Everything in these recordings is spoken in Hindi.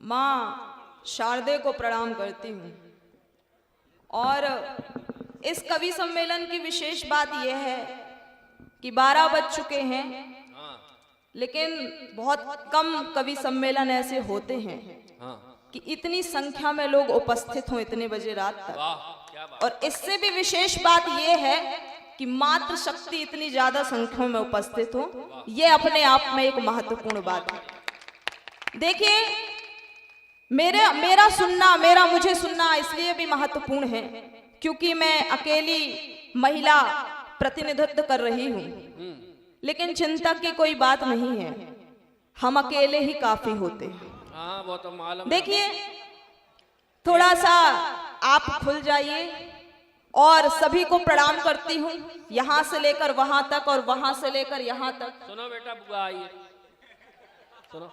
माँ शारदे को प्रणाम करती हूँ। और इस कवि सम्मेलन की विशेष बात यह है कि 12 बज चुके हैं, लेकिन बहुत कम कवि सम्मेलन ऐसे होते हैं कि इतनी संख्या में लोग उपस्थित हों इतने बजे रात तक। और इससे भी विशेष बात यह है कि मातृ शक्ति इतनी ज्यादा संख्या में उपस्थित हो, यह अपने आप में एक महत्वपूर्ण बात है। देखिए, मेरा मुझे सुनना इसलिए भी महत्वपूर्ण है क्योंकि मैं अकेली महिला प्रतिनिधित्व कर रही हूँ, लेकिन चिंता की कोई बात नहीं है, हम अकेले ही काफी होते हैं। वो तो मालूम। देखिए, थोड़ा सा आप खुल जाइए और सभी को प्रणाम करती हूँ, यहाँ से लेकर वहां तक और वहां से लेकर यहाँ तक। सुनो बेटा, बुआ आइए, सुनो।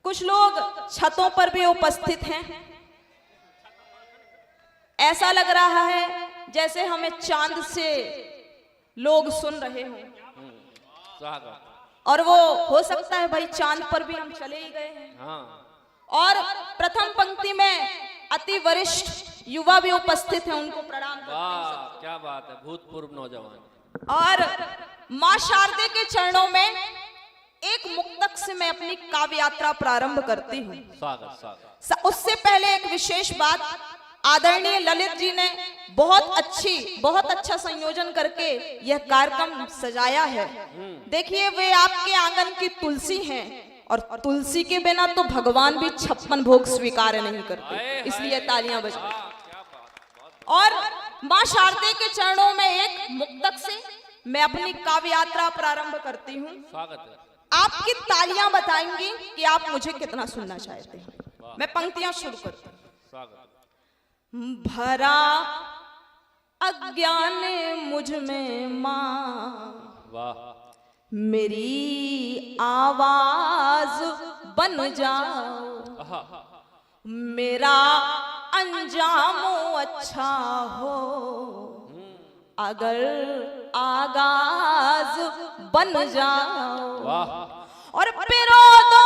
कुछ लोग छतों पर भी उपस्थित हैं। ऐसा लग रहा है जैसे हमें चांद से लोग सुन रहे हों। और वो हो सकता है भाई, चांद पर भी हम चले ही गए हैं। और प्रथम पंक्ति में अति वरिष्ठ युवा भी उपस्थित हैं, उनको प्रणाम करते हैं। क्या बात है, भूतपूर्व नौजवान। और मां शारदे के चरणों में एक मुक्तक से मैं अपनी काव्य यात्रा प्रारंभ करती हूँ। उससे पहले एक विशेष बात, आदरणीय ललित जी ने बहुत अच्छा संयोजन करके यह कार्यक्रम सजाया है। देखिए, वे आपके आंगन की तुलसी हैं और तुलसी के बिना तो भगवान भी 56 भोग स्वीकार नहीं करते, इसलिए तालियां बज रही। और मां शारदे के चरणों में एक मुक्तक से मैं अपनी काव्य यात्रा प्रारंभ करती हूँ। स्वागत है। आपकी तालियां बताएंगी कि आप मुझे कितना सुनना चाहते हैं। मैं पंक्तियां शुरू करती हूँ। भरा अज्ञान मुझ में माँ, मेरी आवाज बन जाओ, मेरा अंजाम अच्छा हो, अगर आगाज बन जाओ, और पिरो दो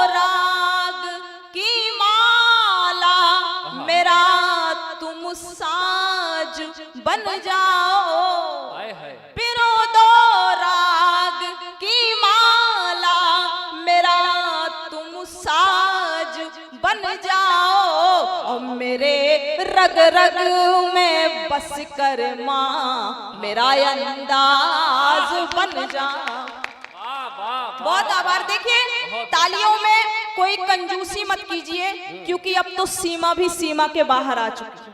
राग की माला, मेरा तुम साज बन जाओ, पिरो दो राग की माला, मेरा तुम साज बन जाओ, और मेरे रग रग में बस कर माँ, मेरा अंदाज बन जाओ। बहुत आभार। देखिए, तालियों में कोई कंजूसी मत कीजिए क्योंकि अब तो सीमा भी सीमा के बाहर आ चुकी है।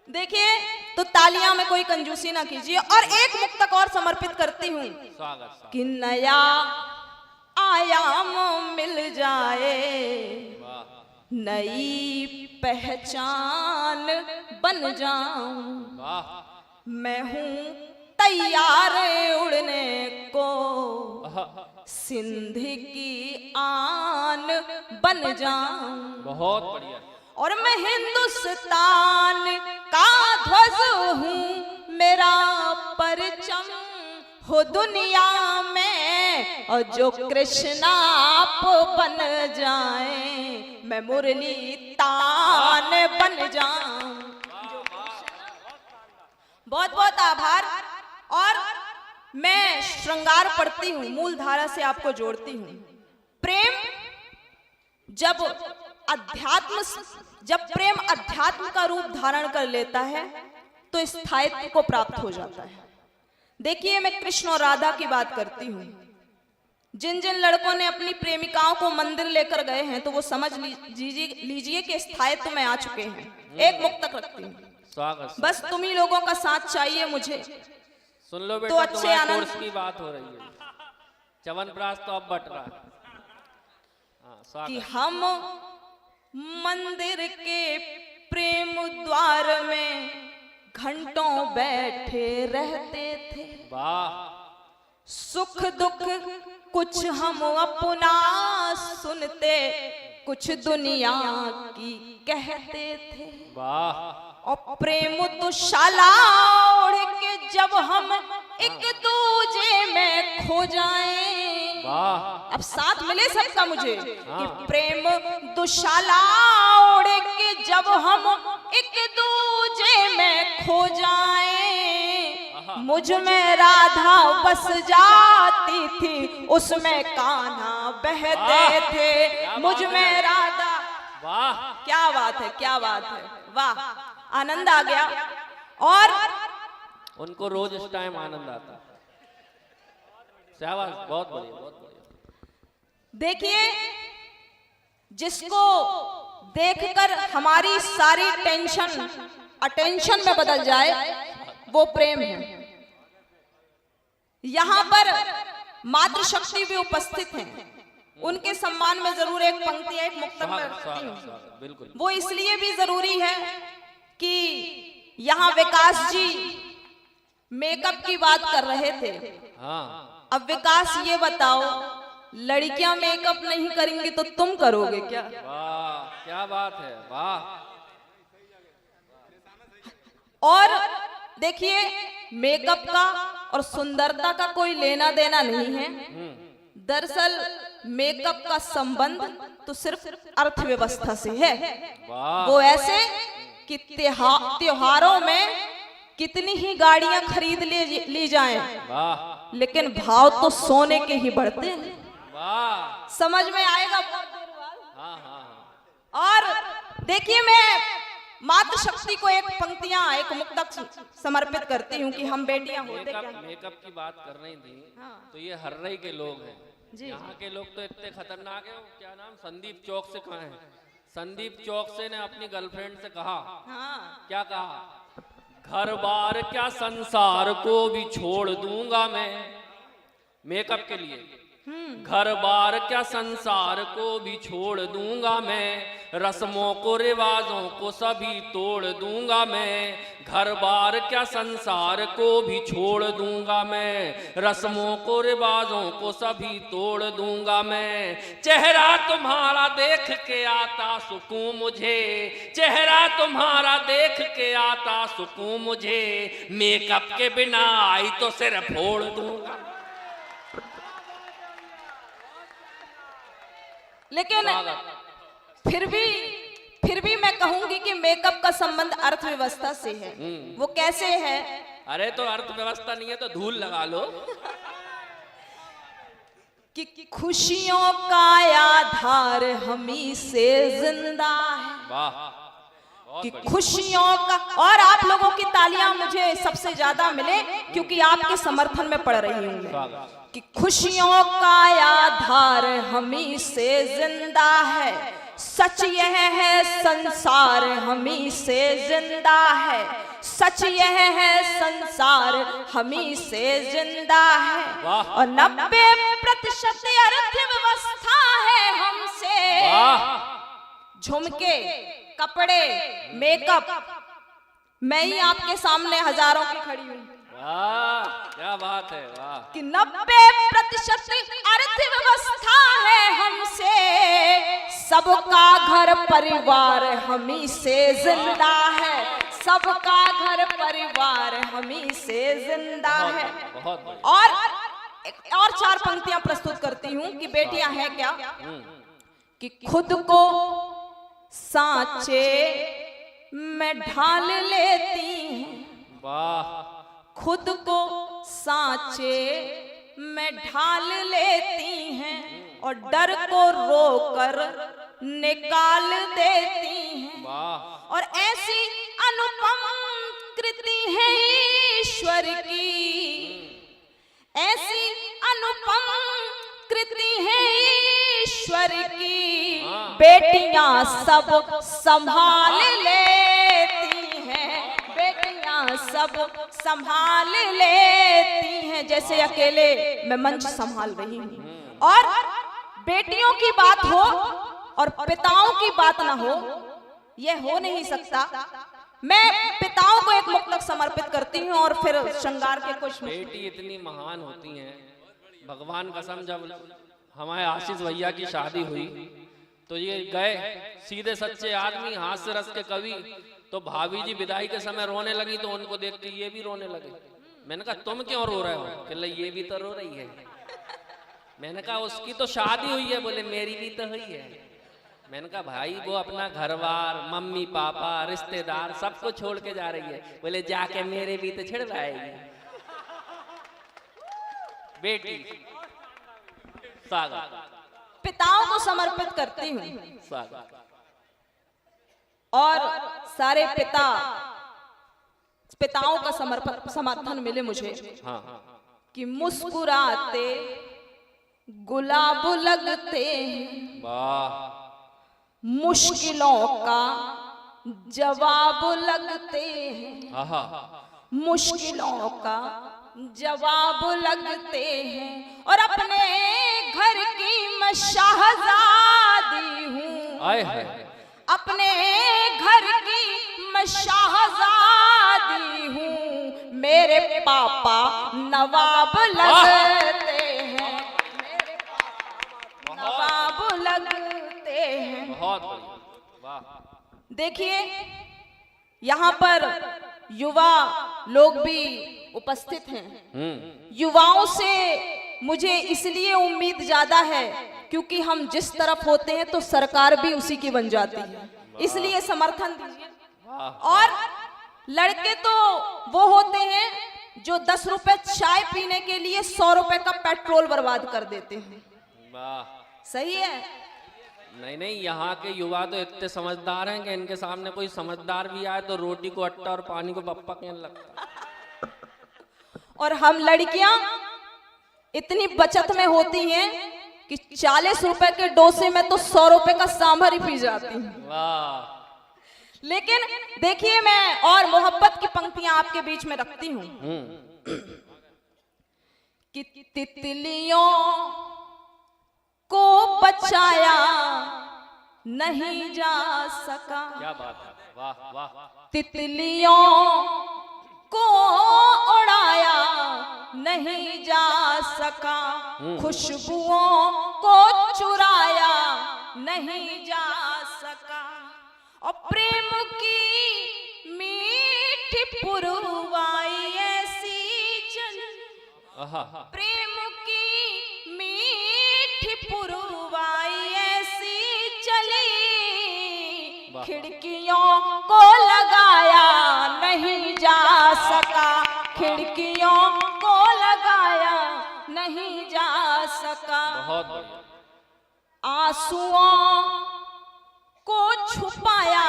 देखिए, तो तालियां में कोई कंजूसी ना कीजिए। और एक मुक्तक और समर्पित करती हूँ कि नया आयाम मिल जाए, नई पहचान बन जाऊं, मैं हूँ तैयार उड़ने को, सिंध की आन बन जाऊं। बहुत बढ़िया। और मैं हिंदुस्तान का ध्वज हूँ, मेरा परचम हो दुनिया में, और जो कृष्णा आप बन जाए, मैं मुरली तान बन जाऊं। बहुत बहुत आभार। और मैं श्रृंगार पढ़ती हूँ, मूल धारा से आपको जोड़ती हूँ। प्रेम जब प्रेम अध्यात्म का रूप धारण कर लेता है तो स्थायित्व को प्राप्त हो जाता है। देखिए, मैं कृष्ण और राधा की बात करती हूँ। जिन जिन लड़कों ने अपनी प्रेमिकाओं को मंदिर लेकर गए हैं तो वो समझ लीजिए कि स्थायित्व में आ चुके हैं। एक मुक्तक रखती हूँ, बस तुम ही लोगों का साथ चाहिए मुझे। सुन लो बेटा, तो अच्छे आनंद कोर्स की बात हो रही है, च्यवनप्राश तो अब बट रहा है। कि हम मंदिर के प्रेम द्वार में घंटों बैठे रहते थे, सुख दुख कुछ हम अपना सुनते, कुछ दुनिया की कहते थे। और प्रेम तो शाला ओढ़ के जब हम एक दूजे में खो जाएं, वाह अब साथ मिले सबका मुझे कि प्रेम दुशाला ओढ़ के जब हम एक दूजे में खो जाएं, मुझ में राधा बस जाती थी, उसमें कान्हा बहते थे, मुझ में राधा। वाह क्या बात है, क्या बात है, वाह, आनंद आ गया। और उनको रोज इस टाइम आनंद आता। शाबाश, बहुत बढ़िया, बहुत बढ़िया। देखिए, जिसको देखकर हमारी सारी टेंशन अटेंशन में बदल जाए वो प्रेम है। यहाँ पर मातृशक्ति भी उपस्थित हैं, उनके सम्मान में जरूर एक पंक्ति है, एक मुक्तक में रखती हूँ। बिल्कुल। वो इसलिए भी जरूरी है कि यहाँ विकास जी मेकअप की बात कर रहे थे। हाँ, अब विकास ये बताओ, लड़कियां मेकअप नहीं करेंगी तो तुम करोगे क्या? वाह क्या बात है, वाह। और देखिए, मेकअप का और सुंदरता का कोई लेना देना नहीं है। दरअसल मेकअप का संबंध तो सिर्फ अर्थव्यवस्था से है। वाह वो ऐसे कि त्योहारों में कितनी ही गाड़ियां खरीद ली जाएं, वाह लेकिन भाव तो सोने के ही बढ़ते हैं। वाह। समझ में आएगा बहुत देर बाद। हाँ हाँ हाँ। और देखिए, मैं मातृशक्ति को एक पंक्तियां, एक मुक्तक समर्पित करती हूँ कि हम बेटियां होते क्या हैं। मेकअप की बात कर रही थी। हाँ। तो ये हर्रई के लोग हैं जी, यहाँ के लोग तो इतने खतरनाक हैं। क्या नाम, संदीप चौक से कहाँ है? संदीप चौक से ने अपनी गर्लफ्रेंड से कहा, हाँ, क्या कहा, घर बार क्या संसार को भी छोड़ दूंगा मैं। मेकअप के लिए घर बार क्या संसार को भी छोड़ दूंगा मैं, रस्मों को रिवाजों को सभी तोड़ दूंगा मैं। घर बार क्या संसार को भी छोड़ दूंगा मैं, रस्मों को रिवाजों को सभी तोड़ दूंगा मैं। चेहरा तुम्हारा देख के आता सुकून मुझे, चेहरा तुम्हारा देख के आता सुकून मुझे, मेकअप के बिना आई तो सिर फोड़ दूंगा। लेकिन फिर भी मैं कहूंगी कि मेकअप का संबंध अर्थव्यवस्था से है। वो कैसे है? अरे तो अर्थव्यवस्था नहीं है तो धूल लगा लो। कि खुशियों का आधार हमी से जिंदा है। वाह कि खुशियों का, और आप लोगों की तालियां मुझे सबसे ज्यादा मिले क्योंकि आपके समर्थन में पड़ रही हूं मैं। कि खुशियों का आधार हमी से जिंदा है, सच यह है संसार हमी से जिंदा है, सच यह है संसार हमी से जिंदा है। और 90% अर्थव्यवस्था है हमसे। झुमके, कपड़े, मेकअप, मैं ही आपके सामने हजारों की खड़ी हूँ। वाह क्या बात है, वाह। कि 90% अर्थव्यवस्था है हमसे, सबका घर परिवार हमी से जिंदा है, सबका घर परिवार हमी से जिंदा है। और 4 पंक्तियां प्रस्तुत करती हूँ कि बेटियां हैं क्या। कि खुद को सांचे में ढाल लेती हैं, वाह। खुद को सांचे में ढाल लेती हैं, और डर को रोकर निकाल देती हैं। वाह। और ऐसी अनुपम कृति है ईश्वर की, ऐसी अनुपम कृति है ईश्वर की, बेटियां सब संभाल लेती हैं, बेटियां सब संभाल लेती हैं। जैसे अकेले मैं मंच संभाल रही हूँ। और बेटियों की बात हो और पिताओं की बात ना हो, यह हो नहीं सकता। मैं पिताओं को एक मुक्तक समर्पित करती हूँ और फिर श्रृंगार के कुछ। बेटी इतनी महान होती हैं, भगवान कसम। जब हमारे आशीष भैया की शादी हुई तो ये गए सीधे सच्चे आदमी, हास्य रस के कवि। तो भाभी जी विदाई के समय रोने लगी तो उनको देख के ये भी रोने लगे। मैंने कहा तुम क्यों रो रहे हो? कि ये भी तो रो रही है। मैंने कहा उसकी तो शादी हुई है। बोले मेरी भी तो हुई है। मैंने कहा भाई वो अपना घरबार, मम्मी पापा, रिश्तेदार सबको छोड़ के जा रही है। बोले जाके मेरे भी तो छिड़वाएगी। बेटी स्वागत, पिताओं को समर्पित करती हूँ स्वागत। और सारे पिताओं का समर्थन मिले मुझे। हाँ कि मुस्कुराते गुलाब लगते हैं, वाह, मुश्किलों का जवाब लगते हैं, आहा, मुश्किलों का जवाब लगते हैं। और अपने घर की मैं शहजादी हूँ, आए हाय, अपने घर की मैं शहजादी हूँ, मेरे पापा नवाब लगते हैं, मेरे पापा नवाब लगते हैं। बहुत बढ़िया, वाह। देखिए यहाँ पर युवा लोग भी उपस्थित हैं। युवाओं से मुझे इसलिए उम्मीद ज्यादा है क्योंकि हम जिस तरफ होते हैं तो सरकार भी उसी की बन जाती है, इसलिए समर्थन दीजिए। और लड़के तो वो होते हैं जो 10 रुपए चाय पीने के लिए 100 रुपए का पेट्रोल बर्बाद कर देते हैं। वाह, सही है? नहीं नहीं, यहाँ के युवा तो इतने समझदार हैं कि इनके सामने कोई समझदार भी आए तो रोटी को अट्टा और पानी को पप्पा कहने लगता। और हम लड़कियां इतनी बचत में होती हैं कि 40 रुपए के डोसे में तो 100 रुपए का सांभर ही पी जाती हूँ। वाह, लेकिन देखिए मैं और मोहब्बत की पंक्तियां आपके बीच में रखती हूँ कि तितलियों को बचाया नहीं जा सका, क्या बात है, वाह वाह, तितलियों को उड़ाया नहीं जा सका, खुशबुओं को चुराया नहीं जा सका, और प्रेम की मीठी पुरवाई ऐसी चली, आहा, प्रेम की मीठी पुरवाई ऐसी चली, खिड़कियों को लगाया नहीं जा सका, खिड़कियों को लगाया नहीं जा सका, बहुत बढ़िया, आंसुओं को छुपाया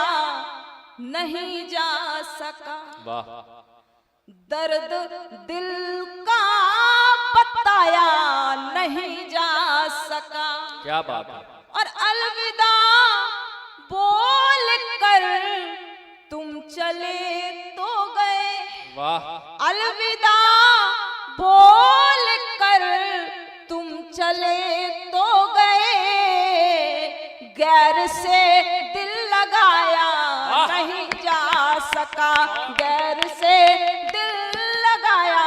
नहीं जा सका, वाह, दर्द दिल का बताया नहीं जा सका, क्या बात है, और अलविदा बोल कर तुम चले तो गए, वाह, अलविदा बोल कर तुम चले तो गए, गैर से दिल लगाया नहीं जा सका, गैर से दिल लगाया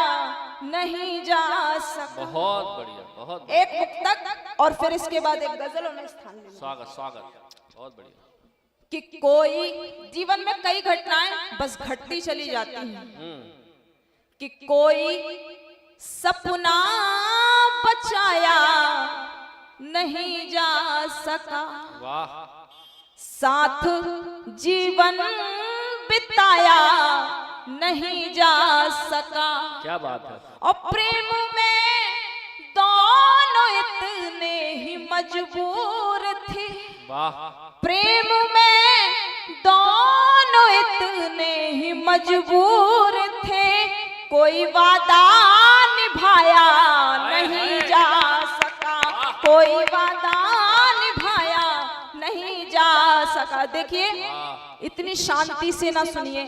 नहीं जा सका। बहुत बढ़िया, बहुत बढ़िया। एक मुक्तक और फिर इसके बाद एक गजल में स्थान लेना। स्वागत स्वागत, बहुत बढ़िया। कि कोई जीवन में कई घटनाएं बस घटती चली जाती हैं, कि कोई सपना बचाया नहीं जा सका, वाह, साथ जीवन बिताया नहीं जा सका, क्या बात है, और प्रेम में दोनों इतने ही मजबूर थे, वाह, प्रेम में दोनों इतने ही मजबूर थे, कोई वादा निभाया नहीं जा सका, कोई वादा निभाया नहीं जा सका। देखिए इतनी शांति से ना सुनिए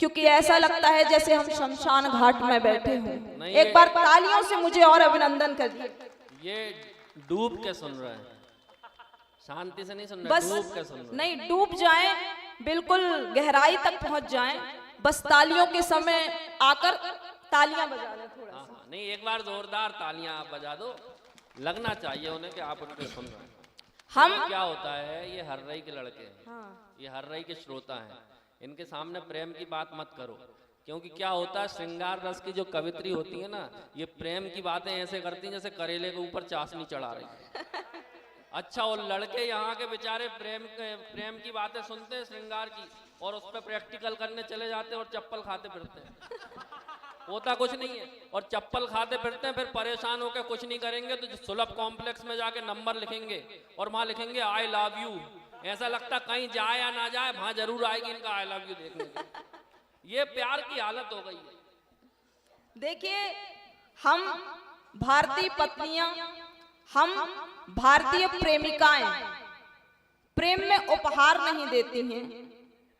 क्योंकि ऐसा लगता है जैसे हम शमशान घाट में बैठे हों। एक बार तालियों से मुझे और अभिनंदन करिए। ये डूब के सुन रहे हैं, शांति से नहीं सुन रहे, बस डूब के सुन रहे हैं। नहीं डूब जाएं, बिल्कुल गहराई तक पहुंच जाएं, बस तालियों के समय आकर तालियां बजा लें थोड़ा सा। हाँ, नहीं एक बार जोरदार तालियां आप बजा दो, लगना चाहिए उन्हें कि आप उनके सुन रहे हैं। हम क्या होता है, ये हर्रई के लड़के हैं, हाँ। ये हर्रई के श्रोता हैं, इनके सामने प्रेम की बात मत करो, क्योंकि क्या होता है, श्रृंगार रस की जो कवित्री होती है ना, ये प्रेम की बातें ऐसे करती हैं जैसे करेले के ऊपर चाशनी चढ़ा रही है। अच्छा, और लड़के यहाँ के बेचारे प्रेम की बातें सुनते हैं श्रृंगार की, और उस पर प्रैक्टिकल करने चले जाते हैं और चप्पल खाते फिरते हैं। होता कुछ नहीं है, और चप्पल खाते फिरते हैं, फिर परेशान होकर कुछ नहीं करेंगे तो सुलभ कॉम्प्लेक्स में जाके नंबर लिखेंगे और वहां लिखेंगे आई लव यू। ऐसा लगता कहीं जाए या ना जाए, वहां जरूर आएगी इनका आई लव यू देखने के। ये प्यार की हालत हो गई है। देखिए, हम भारतीय पत्नियां, हम भारतीय प्रेमिकाएं प्रेम में उपहार नहीं देती हैं,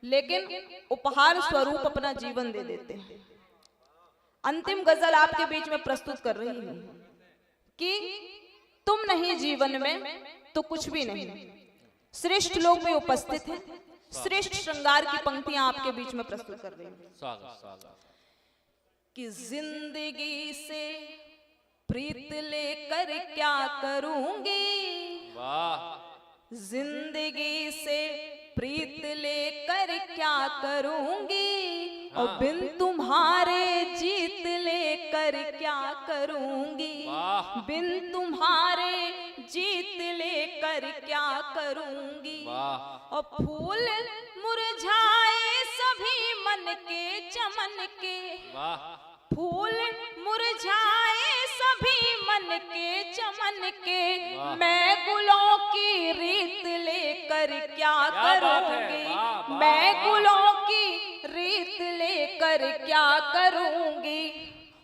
लेकिन उपहार स्वरूप अपना जीवन दे देते हैं। अंतिम गजल आपके बीच में प्रस्तुत कर रही हूं कि तुम नहीं जीवन में तो कुछ भी नहीं। श्रेष्ठ लोग में उपस्थित हैं, श्रेष्ठ श्रृंगार की पंक्तियां आपके बीच में प्रस्तुत कर रही हूं। स्वागत। कि जिंदगी से प्रीत लेकर क्या करूंगी, वाह। जिंदगी से प्रीत लेकर क्या करूंगी, और बिन तुम्हारे जीत लेकर क्या करूंगी, बिन तुम्हारे जीत लेकर क्या करूंगी। और फूल मुरझाए सभी मन के चमन के, फूल मुरझाए सभी मन के चमन के, मैं गुलों की रीत लेकर क्या करूंगी, मैं गुलों की रीत लेकर क्या करूंगी।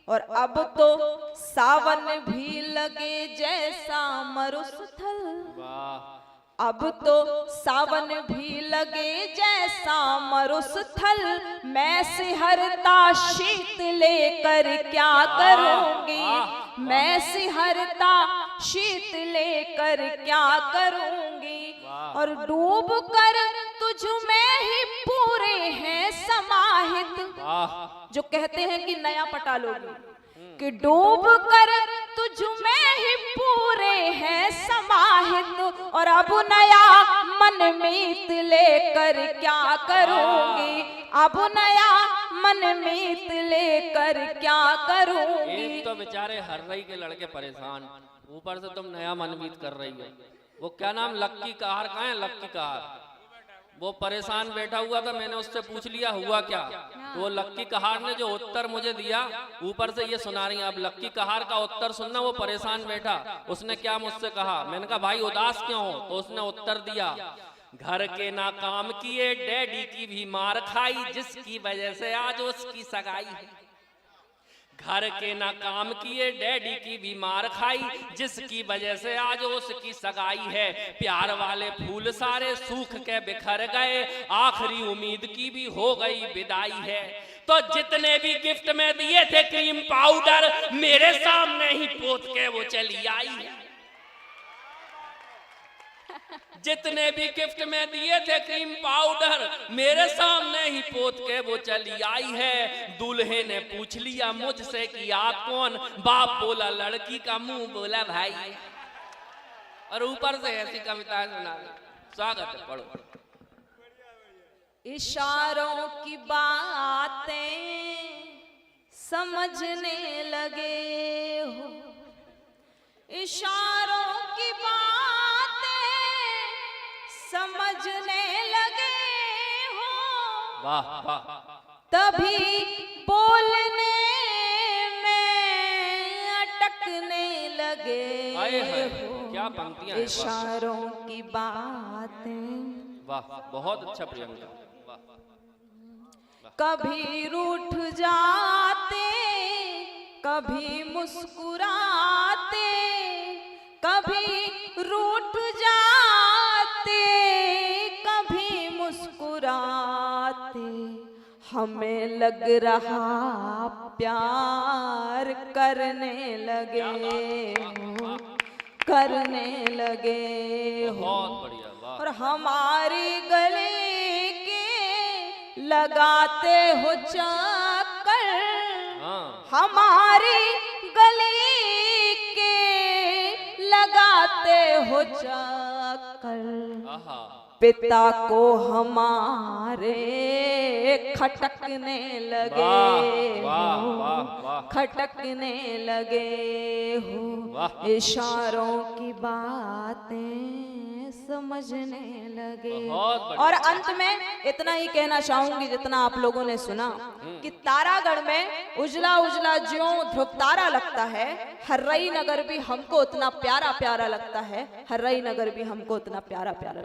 और अब तो सावन भी लगे जैसा मरुस्थल, अब तो सावन भी लगे जैसा मरुस्थल, मैं सिहरता शीत लेकर क्या करूंगी, मैं सिहरता शीत लेकर क्या करूंगी। और डूब कर तुझ में ही पूरे हैं समाहित, जो कहते हैं कि नया पटा लोगे, कि डूब कर तुझ में ही पूरे हैं समाहित, और अब नया मन मीत लेकर क्या करूंगी, अब नया मन मीत लेकर क्या करूंगी। एक तो बेचारे हर रही के लड़के परेशान, ऊपर से तुम नया मन मीत कर रही हो। वो क्या नाम, लक्की कहार कहाँ है, लक्की कहार, वो परेशान बैठा हुआ था। मैंने उससे पूछ लिया हुआ क्या, तो वो लक्की कहार ने जो उत्तर मुझे दिया, ऊपर से ये सुना रही है। अब लक्की कहार का उत्तर सुनना। वो परेशान बैठा, उसने क्या मुझसे कहा, मैंने कहा भाई उदास क्यों हो, तो उसने उत्तर दिया, घर के ना काम किए डैडी की भी मार खाई, जिसकी वजह से आज उसकी सगाई है। घर के ना काम किए डैडी की भी मार खाई, जिसकी वजह से आज उसकी सगाई है। प्यार वाले फूल सारे सूख के बिखर गए, आखिरी उम्मीद की भी हो गई विदाई है। तो जितने भी गिफ्ट में दिए थे क्रीम पाउडर, मेरे सामने ही पोत के वो चली आई है। जितने भी गिफ्ट में दिए थे क्रीम पाउडर, मेरे सामने ही पोत के वो चली आई है। दूल्हे ने पूछ लिया मुझसे कि आप कौन, बाप बोला लड़की का, मुंह बोला भाई। और ऊपर से ऐसी कविताएं सुना रही। स्वागत है, पढ़ो। इशारों की बातें समझने लगे हो, इशारों की बातें समझने लगे हो, वाह वाह। तभी बोलने में अटकने लगे हो, क्या पंक्तियां हैं। इशारों की बातें, वाह, बहुत अच्छा प्रियंका। कभी रूठ जाते, कभी मुस्कुराते, कभी रूठ जाते, कभी मुस्कुराते, हमें लग रहा प्यार करने लगे हो, करने लगे हो। बहुत बढ़िया, वाह। और हमारी गले के लगाते हो चक्कर, हमारी गली के लगाते हो चक्कर, पिता को हमारे खटकने लगे वाह, हो, वाह, वाह। खटकने लगे हो, वाह। इशारों की बातें समझने लगे। बहुत बढ़िया। और अंत में इतना ही कहना चाहूंगी जितना आप लोगों ने सुना कि तारागढ़ में उजला उजला ज्यों ध्रुव तारा लगता है, हर्रई नगर भी हमको उतना प्यारा प्यारा लगता है, हर्रई नगर भी हमको उतना प्यारा प्यारा